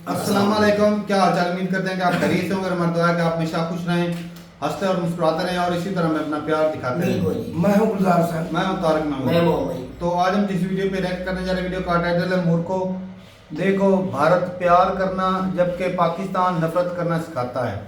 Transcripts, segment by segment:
अस्सलाम वालेकुम। क्या हाल चाल? उम्मीद करते हैं कि आप खैरियत से होंगे। हमारी दुआ है कि आप हमेशा खुश रहें, हंसते और मुस्कुराते रहें और इसी तरह हमें अपना प्यार दिखाते रहें। मैं हूँ गुलजार साहब। मैं हूं तारिक मैं महमूद। मोहम्मद। तो आज हम जिस वीडियो पे रिएक्ट करने जा रहे हैं, वीडियो का टाइटल है मूर्खों, देखो भारत प्यार करना जबकि पाकिस्तान नफरत करना सिखाता है।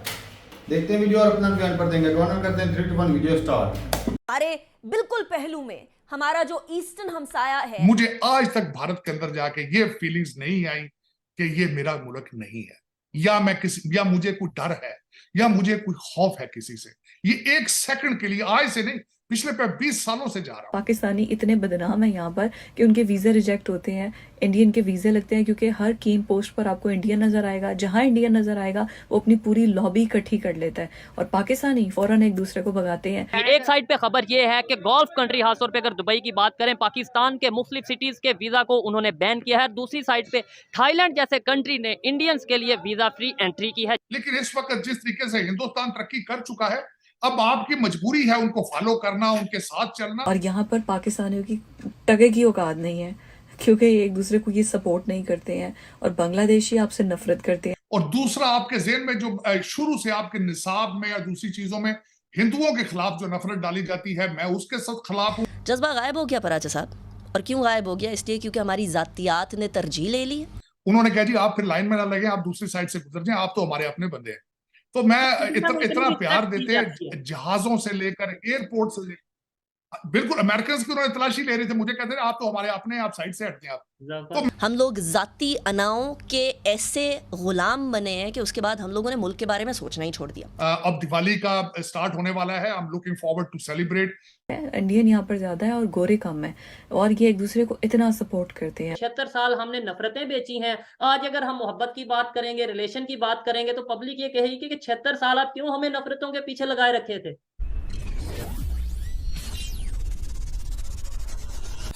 देखते हैं वीडियो और अपना बयान पर देंगे। कॉर्नर करते हैं 3 2 1 वीडियो स्टार्ट। हमारे बिल्कुल पहलू में हमारा जो ईस्टर्न हमसाया है। मुझे आज तक भारत के अंदर जाके ये फीलिंग्स नहीं आई कि ये मेरा मुल्क नहीं है, या मैं किसी, या मुझे कोई डर है, या मुझे कोई खौफ है किसी से। ये एक सेकंड के लिए, आज से नहीं, पिछले 20 सालों से जा रहा हूं। पाकिस्तानी इतने बदनाम है यहाँ पर कि उनके वीज़े रिजेक्ट होते हैं, इंडियन के वीज़े लगते हैं, क्योंकि हर कीम पोस्ट पर आपको इंडियन नज़र आएगा। जहाँ इंडियन नज़र आएगा वो अपनी पूरी लॉबी इकट्ठी कर लेता है और पाकिस्तानी फौरन एक दूसरे को भगाते हैं। एक साइड पे खबर ये है कि गल्फ कंट्री, खासतौर पे अगर दुबई की बात करें, पाकिस्तान के मुख्तलिफ सिटीज़ के वीज़ा को उन्होंने बैन किया है। दूसरी साइड पे थाईलैंड जैसे कंट्री ने इंडियंस के लिए वीज़ा फ्री एंट्री की है। लेकिन इस वक्त जिस तरीके से हिंदुस्तान तरक्की कर चुका है, अब आपकी मजबूरी है उनको फॉलो करना, उनके साथ चलना। और यहाँ पर पाकिस्तानियों की टगे की औकात नहीं है, क्योंकि ये एक दूसरे को ये सपोर्ट नहीं करते हैं और बांग्लादेशी आपसे नफरत करते हैं। और दूसरा, आपके ज़हन में जो शुरू से आपके निसाब में या दूसरी चीजों में हिंदुओं के खिलाफ जो नफरत डाली जाती है, मैं उसके सब खिलाफ हूं। जज्बा गायब हो गया पराचा साहब। और क्यों गायब हो गया? इसलिए क्योंकि हमारी जातियात ने तरजीह ले ली है। उन्होंने कहा जी आप फिर लाइन में ना लगे, आप दूसरी साइड से गुजर जाएं, आप तो हमारे अपने बंदे हैं। तो मैं इतना प्यार देते हैं, जहाजों से लेकर एयरपोर्ट से लेकर, बिल्कुल अमेरिकन की उन्होंने तलाशी ले रहे थे, मुझे कहते हैं आप तो हमारे अपने, आप साइड से हटते हैं आप। तो हम लोग जाती अनाओं के ऐसे गुलाम बने हैं कि उसके बाद हम लोगों ने मुल्क के बारे में सोचना ही छोड़ दिया। अब दिवाली का स्टार्ट होने वाला है, I am looking forward to celebrate. Indian यहाँ पर ज्यादा है और गोरे कम है और ये एक दूसरे को इतना सपोर्ट करते हैं। 76 साल हमने नफरतें बेची हैं। आज अगर हम मोहब्बत की बात करेंगे, रिलेशन की बात करेंगे, तो पब्लिक ये कहेगी कि 76 साल आप क्यों हमें नफरतों के पीछे लगाए रखे थे।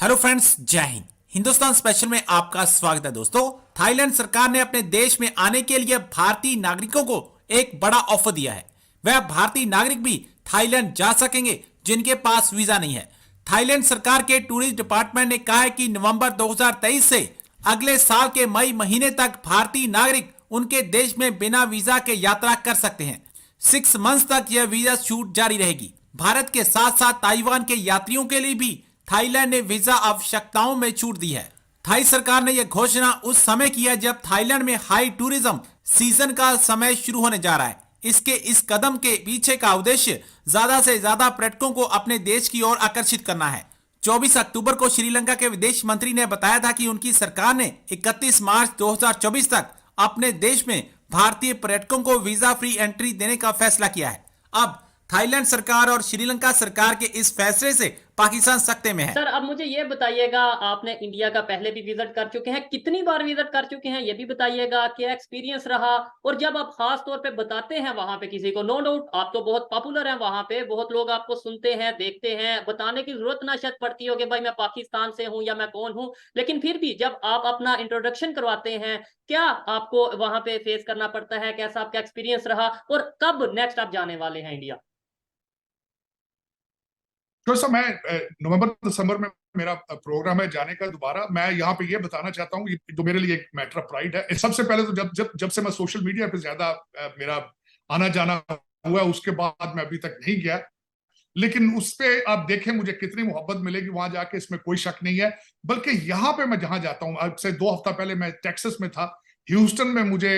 हेलो फ्रेंड्स, जय हिंद। हिंदुस्तान स्पेशल में आपका स्वागत है। दोस्तों, थाईलैंड सरकार ने अपने देश में आने के लिए भारतीय नागरिकों को एक बड़ा ऑफर दिया है। वह भारतीय नागरिक भी थाईलैंड जा सकेंगे जिनके पास वीजा नहीं है। थाईलैंड सरकार के टूरिज्म डिपार्टमेंट ने कहा है कि नवंबर 2023 से अगले साल के मई महीने तक भारतीय नागरिक उनके देश में बिना वीजा के यात्रा कर सकते हैं। 6 मंथ्स तक यह वीजा छूट जारी रहेगी। भारत के साथ साथ ताइवान के यात्रियों के लिए भी थाईलैंड ने वीजा आवश्यकताओं में छूट दी है। थाई सरकार ने यह घोषणा उस समय की है जब थाईलैंड में हाई टूरिज्म सीजन का समय शुरू होने जा रहा है। इस कदम के पीछे का उद्देश्य ज्यादा से ज्यादा पर्यटकों को अपने देश की ओर आकर्षित करना है। 24 अक्टूबर को श्रीलंका के विदेश मंत्री ने बताया था कि उनकी सरकार ने 31 मार्च 2024 तक अपने देश में भारतीय पर्यटकों को वीजा फ्री एंट्री देने का फैसला किया है। अब थाईलैंड सरकार और श्रीलंका सरकार के इस फैसले से पाकिस्तान सख्ते में है। सर, अब मुझे ये बताइएगा, आपने इंडिया का पहले भी विजिट कर चुके हैं, कितनी बार विजिट कर चुके हैं, ये भी बताइएगा, क्या एक्सपीरियंस रहा। और जब आप खास तौर पे बताते हैं वहां पे किसी को, नो डाउट आप तो बहुत पॉपुलर हैं वहां पे, बहुत लोग आपको सुनते हैं, देखते हैं, बताने की जरूरत ना शायद पड़ती हो कि भाई मैं पाकिस्तान से हूं या मैं कौन हूं, लेकिन फिर भी जब आप अपना इंट्रोडक्शन करवाते हैं, क्या आपको वहां पे फेस करना पड़ता है? कैसा आपका एक्सपीरियंस रहा और कब नेक्स्ट आप जाने वाले हैं इंडिया? तो सर, मैं नवंबर दिसंबर में मेरा प्रोग्राम है जाने का दोबारा। मैं यहाँ पे ये बताना चाहता हूँ, ये जो मेरे लिए एक मैटर ऑफ प्राइड है। सबसे पहले तो जब जब जब से मैं सोशल मीडिया पे ज्यादा मेरा आना जाना हुआ, उसके बाद मैं अभी तक नहीं गया, लेकिन उस पे आप देखें मुझे कितनी मोहब्बत मिलेगी वहां जाके, इसमें कोई शक नहीं है। बल्कि यहाँ पे मैं जहां जाता हूँ, अब से 2 हफ्ता पहले मैं टेक्सास में था, ह्यूस्टन में मुझे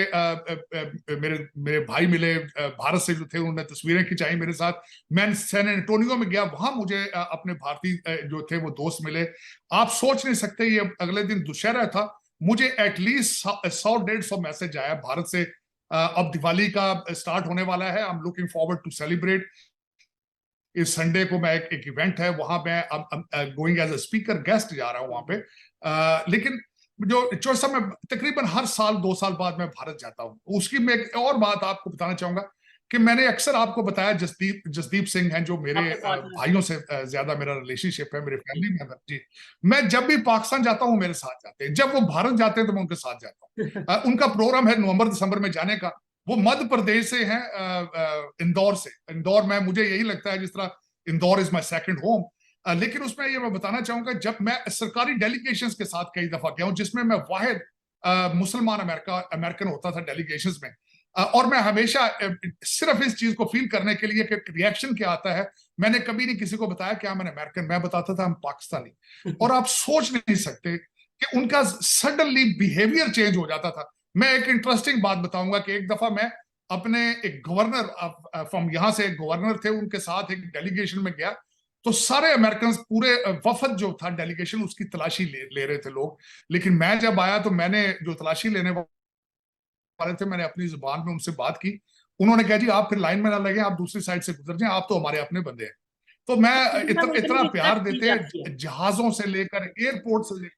मेरे भाई मिले भारत से जो थे, उन्होंने तस्वीरें खिंचाई मेरे साथ। मैं सैन एंटोनियो में गया, वहां मुझे अपने भारतीय जो थे वो दोस्त मिले। आप सोच नहीं सकते, ये अगले दिन दुशहरा था, मुझे एटलीस्ट 100-150 मैसेज आया भारत से। अब दिवाली का स्टार्ट होने वाला है, I am looking forward to celebrate. इस संडे को मैं एक इवेंट है, वहां मैं going as a speaker guest जा रहा हूं वहां पे। लेकिन जो सब मैं तकरीबन हर साल 2 साल बाद मैं भारत जाता हूं। उसकी मैं एक और बात आपको बताना चाहूंगा कि मैंने अक्सर आपको बताया, जसदीप सिंह हैं जो मेरे भाइयों से ज्यादा मेरा रिलेशनशिप है, मेरे फैमिली मेंबर जी। मैं जब भी पाकिस्तान जाता हूं मेरे साथ जाते हैं, जब वो भारत जाते हैं तो मैं उनके साथ जाता हूँ। उनका प्रोग्राम है नवंबर दिसंबर में जाने का। वो मध्य प्रदेश से हैं, इंदौर से। इंदौर में मुझे यही लगता है जिस तरह Indore is my second home. लेकिन उसमें ये मैं बताना चाहूंगा, जब मैं सरकारी डेलीगेशंस के साथ कई दफा गया हूं, जिसमें मैं वाहिद मुसलमान अमेरिकन होता था डेलीगेशंस में, और मैं हमेशा सिर्फ इस चीज को फील करने के लिए कि रिएक्शन क्या आता है, मैंने कभी नहीं किसी को बताया कि हम अमेरिकन, मैं बताता था हम पाकिस्तानी। और आप सोच नहीं सकते कि उनका सडनली बिहेवियर चेंज हो जाता था। मैं एक इंटरेस्टिंग बात बताऊंगा कि एक दफा मैं अपने एक गवर्नर फ्रॉम यहाँ से एक गवर्नर थे, उनके साथ एक डेलीगेशन में गया, तो सारे अमेरिकन पूरे वफद जो था डेलीगेशन उसकी तलाशी ले रहे थे लोग। लेकिन मैं जब आया तो मैंने जो तलाशी लेने वाले थे, मैंने अपनी जुबान में उनसे बात की। उन्होंने कहा जी आप फिर लाइन में ना लगे, आप दूसरी साइड से गुजर जाएं, आप तो हमारे अपने बंदे हैं। तो मैं इतना प्यार देते हैं, जहाजों से लेकर एयरपोर्ट से लेकर,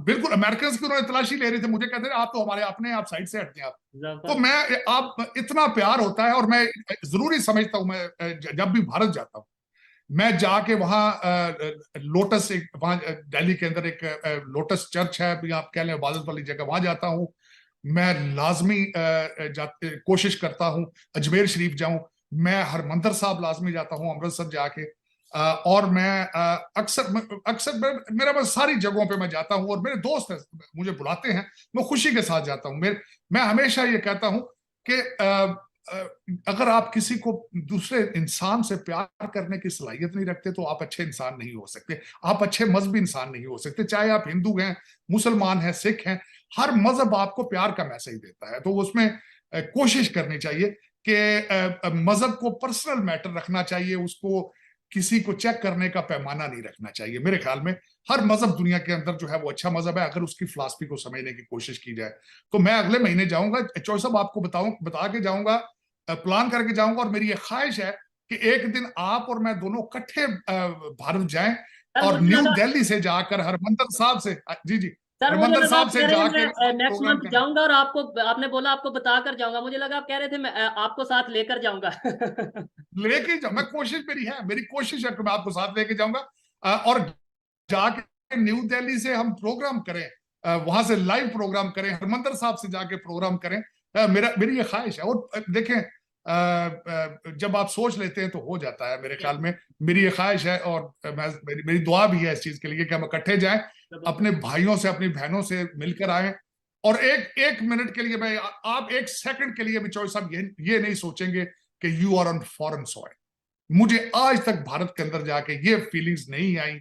बिल्कुल अमेरिकन की उन्होंने तलाशी ले रहे थे, मुझे कहते हैं आप तो हमारे अपने, आप साइड से हट जाए आप। तो मैं आप इतना प्यार होता है, और मैं जरूरी समझता हूं, मैं जब भी भारत जाता हूं मैं जाके वहां लोटस, एक वहां दिल्ली के अंदर एक लोटस चर्च है, आप कह लें इबादत वाली जगह, वहां जाता हूं। मैं लाजमी कोशिश करता हूं अजमेर शरीफ जाऊं, मैं हरमंदिर साहब लाजमी जाता हूं अमृतसर जाके, और मैं अक्सर मेरा बस सारी जगहों पे मैं जाता हूं, और मेरे दोस्त मुझे बुलाते हैं, मैं खुशी के साथ जाता हूं। मैं हमेशा ये कहता हूं कि अगर आप किसी को दूसरे इंसान से प्यार करने की सलाहियत नहीं रखते तो आप अच्छे इंसान नहीं हो सकते, आप अच्छे मजहबी इंसान नहीं हो सकते। चाहे आप हिंदू हैं, मुसलमान हैं, सिख हैं, हर मजहब आपको प्यार का मैसेज देता है। तो उसमें कोशिश करनी चाहिए कि मजहब को पर्सनल मैटर रखना चाहिए, उसको किसी को चेक करने का पैमाना नहीं रखना चाहिए। मेरे ख्याल में हर मजहब दुनिया के अंदर जो है वो अच्छा मजहब है, अगर उसकी फिलॉसफी को समझने की कोशिश की जाए। तो मैं अगले महीने जाऊंगा, चौधरी साहब आपको बता के जाऊंगा, प्लान करके जाऊंगा, और मेरी ये ख्वाहिश है कि एक दिन आप और मैं दोनों इकट्ठे भारत जाएं, और न्यू दिल्ली से जाकर हरमंदिर साहब से, जी सर हरमंदिर साहब से जाके नेक्स्ट मंथ जाऊंगा, और आपने बोला आपको बता कर जाऊंगा, मुझे लगा आप कह रहे थे मैं आपको साथ लेकर जाऊंगा। लेके जाऊं, मैं मेरी कोशिश है कि मैं आपको साथ लेके जाऊंगा, और जाके न्यू दिल्ली से हम प्रोग्राम करें, वहां से लाइव प्रोग्राम करें, हरमंदिर साहब से जाके प्रोग्राम करें। मेरी ये ख्वाहिश है। और देखें, जब आप सोच लेते हैं तो हो जाता है, मेरे ख्याल में मेरी ये ख्वाहिश है, और मेरी दुआ भी है इस चीज के लिए कि हम इकट्ठे जाएं, अपने भाइयों से, अपनी बहनों से मिलकर आए। और एक मिनट के लिए आप एक सेकंड के लिए भी चौधरी साहब ये नहीं सोचेंगे कि you are on foreign soil. मुझे आज तक भारत के अंदर जाके ये फीलिंग्स नहीं आई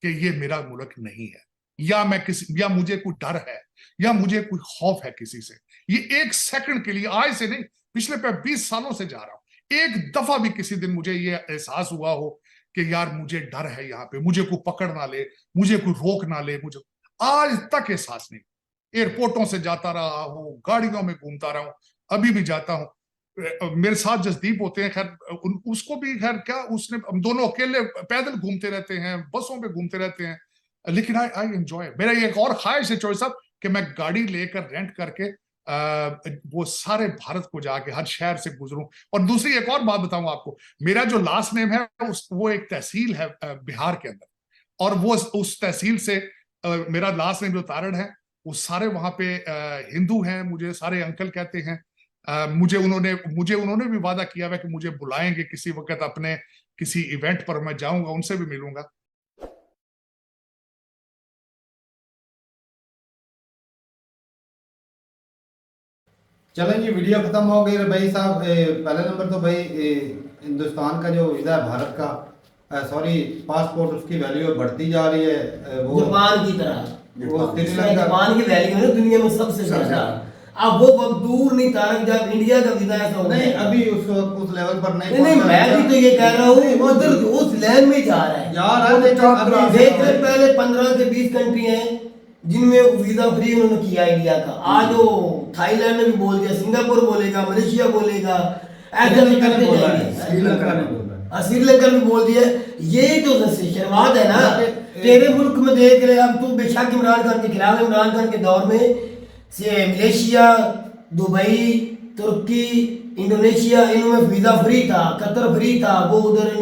कि ये मेरा मुल्क नहीं है, या मुझे कोई डर है, या मुझे कोई खौफ है किसी से। ये एक सेकंड के लिए, आज से नहीं, पिछले 20 सालों से जा रहा हूं, एक दफा भी किसी दिन मुझे ये एहसास हुआ हो कि यार मुझे डर है यहाँ पे, मुझे कोई पकड़ ना ले, मुझे कोई रोक ना ले, मुझे आज तक एहसास नहीं। एयरपोर्टों से जाता रहा हूँ, गाड़ियों में घूमता रहा हूँ, अभी भी जाता हूँ। मेरे साथ जसदीप होते हैं, खैर उसको भी खैर क्या, उसने, हम दोनों अकेले पैदल घूमते रहते हैं, बसों पे घूमते रहते हैं, लेकिन आई एंजॉय। मेरा ये एक और ख्वाहिश है चौधरी साहब कि मैं गाड़ी लेकर रेंट करके वो सारे भारत को जाके हर शहर से गुजरूं। और दूसरी एक और बात बताऊं आपको, मेरा जो लास्ट नेम है वो एक तहसील है बिहार के अंदर, और वो उस तहसील से मेरा लास्ट नेम जो तारड़ है, वो सारे वहां पे हिंदू हैं, मुझे सारे अंकल कहते हैं। मुझे उन्होंने भी वादा किया है कि मुझे बुलाएंगे किसी वक्त, अपने किसी इवेंट पर मैं जाऊंगा, उनसे भी मिलूंगा। चलें जी, वीडियो खत्म हो गई। भाई साहब, पहले नंबर तो भाई हिंदुस्तान का जो वीज़ा है भारत का, सॉरी पासपोर्ट, उसकी वैल्यू बढ़ती जा रही है, वो जापान की तरह, वो श्रीलंका, जापान की वैल्यू है दुनिया में सबसे ज्यादा। अब वो वक्त दूर नहीं तारक जब इंडिया का वीजा ऐसा हो, नहीं अभी उस लेवल पर नहीं। मैं भी तो ये कह रहा हूँ, उधर उस लाइन में जा रहा है यार। देख रहे पहले 15 से 20 कंट्री हैं जिनमें वीजा फ्री उन्होंने किया इंडिया का। आज वो थाईलैंड ने भी बोल दिया, सिंगापुर बोलेगा, मलेशिया बोलेगा, ऐसे भी करते जाएंगे। श्रीलंका भी बोल दिया। ये तो शुरुआत है ना, तेरे मुल्क में देख रहे, अब तू बेशक इमरान खान के खिलाफ, इमरान खान के दौर में से मलेशिया, दुबई, तुर्की, इंडोनेशिया, इनमें वीजा फ्री था, कतर फ्री था, वो उधर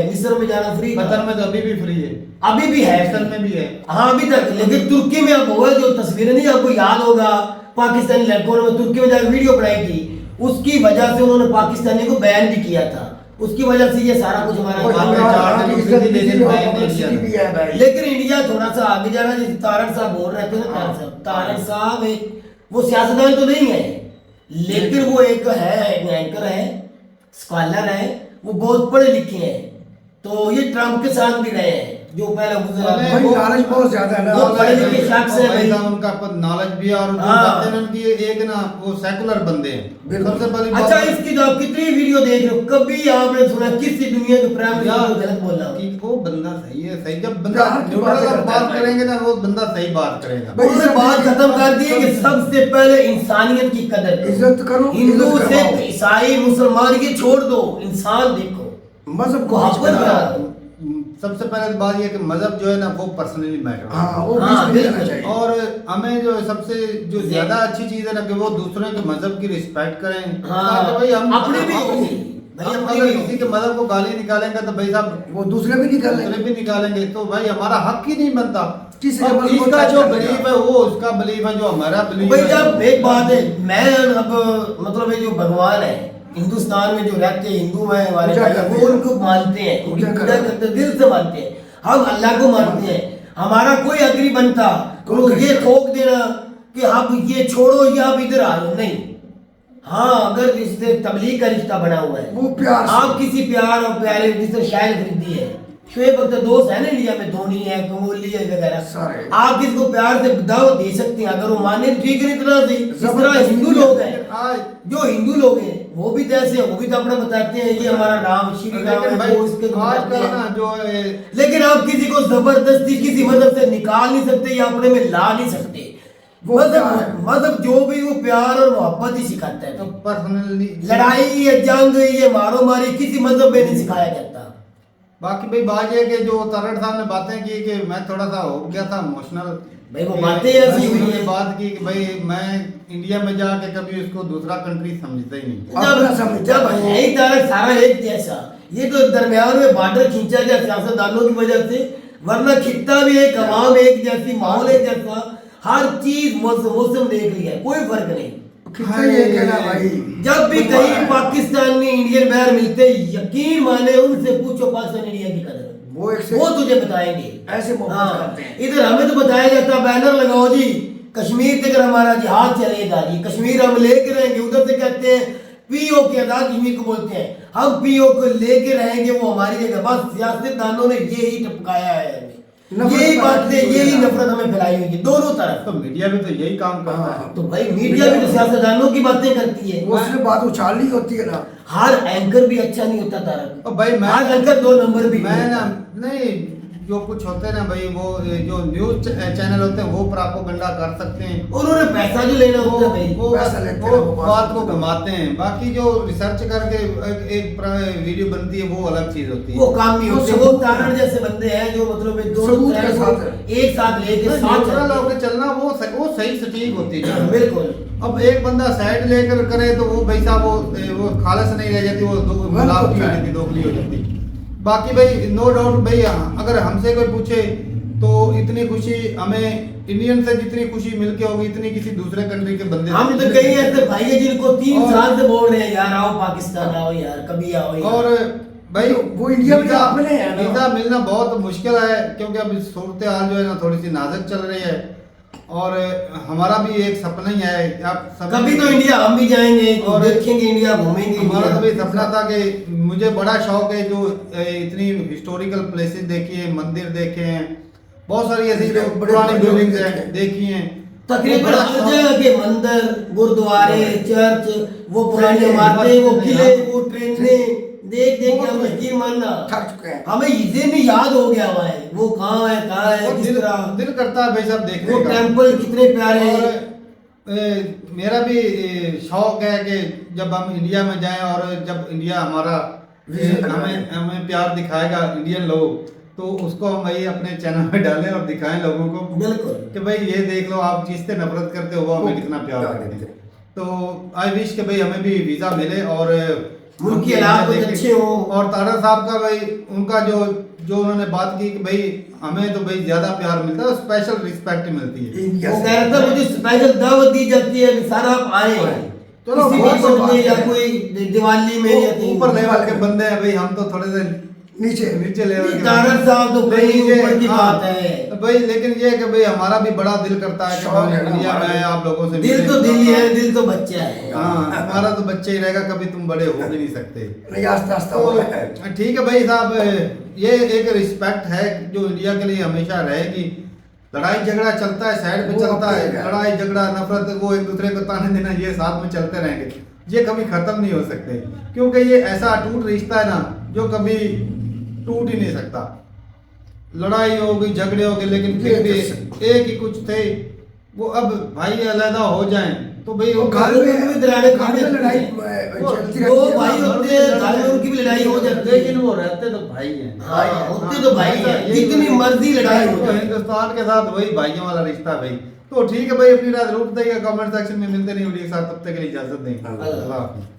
मिस्र में जाना फ्री था। कतर में तो अभी भी फ्री है, अभी भी है, मिस्र में भी है, हाँ अभी तक। लेकिन तुर्की में अब हुआ जो तस्वीरें, नहीं आपको याद होगा, पाकिस्तानी लड़कों ने तुर्की में जाकर वीडियो बनाई थी, उसकी वजह से उन्होंने पाकिस्तानी को बैन भी किया था। उसकी वजह से ये सारा कुछ और हमारा हमें चार दिन इज्जत की लेकिन भी भाई नहीं है, भी है भाई। लेकिन इंडिया थोड़ा सा आगे जाना, जैसे तारक साहब बोल रहे थे ना, तारक साहब एक वो सियासतदान तो नहीं है, लेकिन वो एक एंकर है, स्कॉलर है, वो बहुत पढ़े लिखे हैं। तो ये ट्रम्प के साथ भी रहे हैं जो पहले गुजरा। भाई नॉलेज बहुत ज्यादा है ना। वो पढ़े लिखे शख्स है भाई। उनका नॉलेज भी है और जो हाँ। बातें ना उनकी एक ना वो सेकुलर बंदे हैं। बिल्कुल। सबसे पहली बात अच्छा, इसकी तो आप कितनी वीडियो देख रहे हो, कभी आपने सुना किसी दुनिया के प्राइम मिनिस्टर को गलत बोला हो? कि वो बंदा सही है, सही जब बंदा यहाँ की न्यूट्रल बातें अगर करता बात है। करेंगे ना वो बंदा सही बात करेगा। भाई, उन्होंने बात खत्म कर दी है कि सबसे पहले इंसानियत की कदर करो। इज्जत करो, हिंदू इज्जत सिख करवाओ। ईसाई मुसलमान ये छोड़ दो, इंसान देखो, मजहब को मोहब्बत बीच में करो। लाओ। सबसे पहले तो बात ये है कि मजहब जो है ना वो पर्सनली मैटर हाँ, वो हाँ, बीच में नहीं बिल्कुल। आना चाहिए। और हमें जो सबसे जो ज्यादा अच्छी चीज है ना कि वो दूसरे के मजहब की रिस्पेक्ट करें। हाँ, ताकि भाई हम अपनी भी हम- होगी। भाई हम अपनी अगर भी किसी होगी। के मजहब को गाली निकालेंगे तो भाई साहब वो दूसरे भी निकाल दूसरे लेंगे। भी निकालेंगे तो भाई हमारा हक ही नहीं बनता। किसी और के मजहब को इसका टच जो करने बिलीफ का। है वो उसका बिलीफ है, जो हमारा बिलीफ भाई है। जब एक बात है, मैं अब मतलब ये जो भगवान है हिंदुस्तान में जो रहते हैं हिंदू है हमारे पूजा भाई, करते वो हैं। उनको मानते हैं, उनकी पूजा पूजा करते करते हैं, दिल से मानते हैं। हम अल्लाह को मानते हैं। हमारा कोई अग्री बनता कोई उनको ये नहीं। थोक देना कि आप ये छोड़ो या आप इधर आ जाओ, नहीं। हाँ, अगर रिश्ते तबलीग का रिश्ता बना हुआ है, वो प्यार से। आप किसी प्यार और प्यारे जिससे शायर खरीदी है, शुएब अख्तर दोस्त है ना इंडिया में, धोनी है, कोहली है वगैरह, सारे। आप किसको प्यार से दावत दे सकते हैं अगर वो माने ठीक है, इतना सही। इस तरह जबरदस्ती हिंदू है। लोग हैं, आज जो हिंदू लोग हैं वो भी तो ऐसे हैं, वो भी तो अपना बताते हैं ये हमारा राम श्री राम लेकिन है, भाई वो इसके बताते आजकल हैं। ना जो है लेकिन आप किसी को जबरदस्ती किसी मजहब से निकाल नहीं सकते या अपने में ला नहीं सकते। वो प्यार है। मजहब जो भी वो प्यार और मोहब्बत ही सिखाता है। पर्सनली लड़ाई या जंग ये मारो मारी किसी मजहब में नहीं सिखाया जाता। बाकी भाई बात ये है कि जो तारड़ साहब ने बातें की कि मैं थोड़ा सा हो गया था इमोशनल। भाई वो बातें ऐसी हुई उन्होंने हैं। बात की कि भाई मैं इंडिया में जाके कभी उसको दूसरा कंट्री समझता ही नहीं। अपना समझता जब है। है ही तारक सारा एक जैसा, ये तो दरमियान में बॉर्डर खींचा गया सियासतदानों की वजह से, वरना खित्ता भी एक, अवाम एक जैसी, माहौल एक जैसा, हर चीज मौसम देख लिया है, कोई फर्क नहीं। कितना ये कहना भाई। जब भी कहीं पाकिस्तान में इंडियन बैर मिलते, यकीन माने उनसे पूछो पाकिस्तान इंडिया की कदर, वो एक से वो तुझे बताएंगे। ऐसे मोहब्बत हाँ, करते हैं। इधर हमें तो बताया जाता बैनर लगाओ जी कश्मीर तक हमारा जिहाद चलेगा जी, कश्मीर हम लेके रहेंगे। उधर से कहते हैं पीओ के आजाद कश्मीर को बोलते हैं, हम पीओ को लेके रहेंगे, वो हमारी जगह। बस सियासतदानों ने यही टपकाया है हमें, नफरत यही फैलाई बातें, हुई है। यही नफरत हमें फैलाई हुई है दोनों तरफ। तो मीडिया भी तो यही काम करता है। तो भाई मीडिया भी तो सियासतदानों की बातें करती है। वो सिर्फ बात उछालनी होती है ना। हर एंकर भी अच्छा नहीं होता तारक, और भाई मैं हर एंकर 2 नंबर भी मैं नहीं ना होता। नहीं जो कुछ होते हैं ना भाई वो जो न्यूज चैनल होते हैं वो प्रोपेगेंडा कर सकते हैं। उन्होंने पैसा जो लेना होता है भाई, वो पैसा लेते हैं, वो वो बात को घुमाते हैं। बाकी जो रिसर्च करके एक वीडियो बनती है वो अलग चीज होती है। वो काम नहीं वो होते। वो तारण जैसे बंदे हैं जो मतलब एक दोनों सबूत के तरह साथ को एक साथ लेके साथ न्यूट्रल चलते होकर चलना वो सही सटीक होती है। हैं। बिल्कुल। अब एक बंदा साइड लेकर करे तो वो भाई साहब वो खालस नहीं रह जाती, वो मिलावटी हो जाती, दोगली हो जाती। बाकी भाई नो डाउट भाई अगर हमसे कोई पूछे तो इतनी खुशी हमें इंडियन से जितनी खुशी मिलके होगी इतनी किसी दूसरे कंट्री के बंदे हम तो कई ऐसे भाई हैं जिनको 3 साल से बोल रहे हैं यार आओ पाकिस्तान आओ यार, कभी आओ यार। और भाई वो इंडिया में वीजा- अपने हैं ना। वीजा मिलना बहुत मुश्किल है क्योंकि अभी सूरत हाल जो है ना थोड़ी सी नाजुक चल रही है। और हमारा भी एक सपना ही है, आप सब कभी तो इंडिया हम भी जाएंगे और और देखेंगे इंडिया, घूमेंगे हमारा तो इंडिया। भी सपना था कि मुझे बड़ा शौक है जो इतनी हिस्टोरिकल प्लेसेस देखी है, मंदिर देखे हैं, बहुत सारी ऐसी जो बड़े पुरानी बड़े बिल्डिंग्स देखे हैं देखी हैं। तकरीबन बड़ा हर शौक- जगह के मंदिर, गुरुद्वारे, चर्च, वो पुरानी इमारतें, वो किले, वो ट्रेनें देख देख के हम यकीन मानना थक चुके हैं। हमें इसे भी याद हो गया हुआ है वो कहाँ है, वो किस दिल तरह, दिल करता है भाई साहब वो देखने का। टेम्पल कितने प्यारे हैं। और मेरा भी शौक है कि जब हम इंडिया में जाएं और जब इंडिया हमारा हमें हमें प्यार दिखाएगा इंडियन लोग तो उसको हम भाई अपने चैनल में डालें और दिखाएं लोगों को बिल्कुल। कि भाई ये देख लो आप जिससे नफरत करते हो वो हमें कितना प्यार करते हैं। तो आई विश कि भाई हमें भी वीजा मिले और मुल्क के हालात कुछ अच्छे हो। और तारा साहब का भाई उनका जो उन्होंने बात की कि भाई हमें तो भाई ज्यादा प्यार मिलता है, स्पेशल रिस्पेक्ट मिलती है। इंडिया वो से कह रहा था मुझे स्पेशल दावत दी जाती है कि सर आप आए, चलो किसी बहुत भी बात में या है। कोई दिवाली में या कहीं ऊपर लेवल के बंदे हैं भाई, हम तो थोड़े से नीचे नीचे लेवल के तारक साहब तो लेकिन कहीं ये- ऊपर की हाँ, बात है। तो भाई लेकिन ये है कि भाई हमारा भी बड़ा दिल करता है कि शौक भाई है ना इंडिया में हमारा। आप लोगों से दिल मिले। तो दिल ही है, दिल तो बच्चा है। हाँ, हमारा तो बच्चे ही रहेगा, कभी तुम बड़े हो भी नहीं सकते। नहीं आस्ते आस्ते हो रहा है। तो ठीक है भाई साहब, ये एक रिस्पेक्ट है जो इंडिया के लिए हमेशा रहेगी। लड़ाई झगड़ा चलता है, साइड पे वो चलता है, अपने है। लड़ाई झगड़ा नफरत, वो एक दूसरे को ताने देना, ये साथ में चलते रहेंगे, ये कभी खत्म नहीं हो सकते, क्योंकि ये ऐसा अटूट रिश्ता है ना जो कभी टूट ही नहीं सकता। लड़ाई होगी, झगड़े होंगे, लेकिन फिर भी एक ही कुछ थे, वो अब भाई अलग हो जाएं तो भाई वो वो घर घर में में दरारें घर में खुलती लड़ाई हैं। चलती दो रहती है। भाई होते हैं, घर में उनकी भी लड़ाई हो जाती है। लेकिन वो रहते तो भाई हैं। हाँ, होते तो भाई हैं, यही जितनी तो- मर्जी लड़ाई हो तो जाए। हिंदुस्तान के साथ वही भाइयों वाला रिश्ता है भाई। तो ठीक है भाई, अपनी राय जरूर बताइएगा कमेंट सेक्शन में। मिलते नहीं वीडियो के साथ, तब तक के लिए इजाजत दें। अल्लाह। अल्लाह हाफिज़।